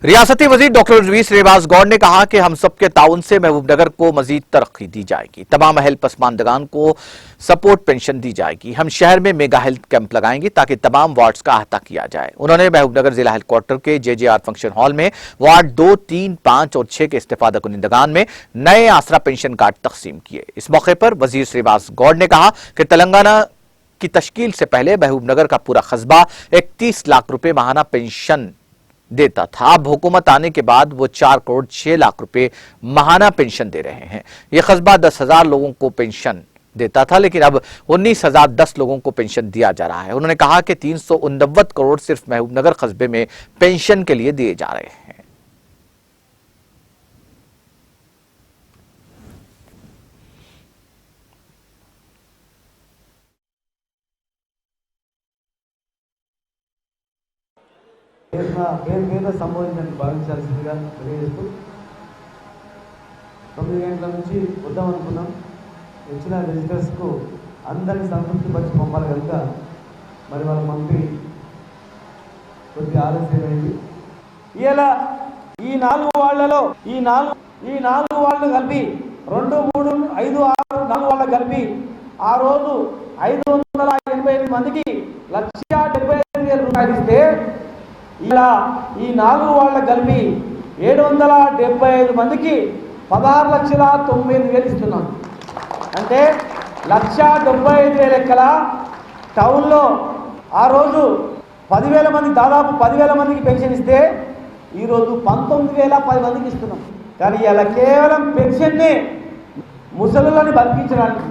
रियासती वजीर doctor V Srinivas Gaur ने कहा कि हम सबके ताउन से महबूबनगर को मजीद तरक्की दी जाएगी। तमाम अहल पसमानदगान को सपोर्ट पेंशन दी जाएगी। हम शहर में मेगा हेल्थ कैंप लगाएंगे ताकि तमाम वार्ड्स का अहाता किया जाए। उन्होंने महबूबनगर जिला हेडक्वार्टर के JJR फंक्शन हॉल में वार्ड 2, 3, 5 और 6 के इस्तेफादा कुनिंदगान में नए आसरा पेंशन कार्ड तकसीम किए। इस मौके पर वजीर श्रीनिवास गौड़ ने कहा कि तेलंगाना की तश्कील से पहले महबूबनगर का पूरा कस्बा 31 लाख रुपए माहाना पेंशन देता था। अब हुकूमत आने के बाद वो 4 करोड़ 6 लाख रुपए माहाना पेंशन दे रहे हैं। ये कस्बा 10,000 लोगों को पेंशन देता था, लेकिन अब 19,010 लोगों को पेंशन दिया जा रहा है। उन्होंने कहा कि 389 करोड़ सिर्फ महबूबनगर कस्बे में पेंशन के लिए दिए जा रहे हैं। పేరు సంబోధించడానికి భావించాల్సిందిగా తెలియజేస్తూ 9 గంటల నుంచి వద్దాం అనుకున్నాం. వచ్చిన విజిటర్స్కు అందరినీ సంతృప్తిపరిచి పంపాలి కనుక మరి వాళ్ళ మంత్రి కొద్దిగా ఆలస్యమైంది. ఇలా ఈ 4 వాళ్లలో ఈ 4 వాళ్ళు కలిపి 2, 3, 5, 6, 4 వాళ్ళ కలిపి ఆ రోజు 588 మందికి 1,75,000 రూపాయలు ఇస్తే ఇలా ఈ 4 వాళ్ళ కలిపి 775 మందికి 16,09,000 ఇస్తున్నాం. అంటే 1,75,000 లెక్కల టౌన్లో ఆ రోజు 10,000 మంది, దాదాపు 10,000 మందికి పెన్షన్ ఇస్తే ఈరోజు 19,010 మందికి ఇస్తున్నాం. కానీ ఇలా కేవలం పెన్షన్నే ముసలులని బతికించడానికి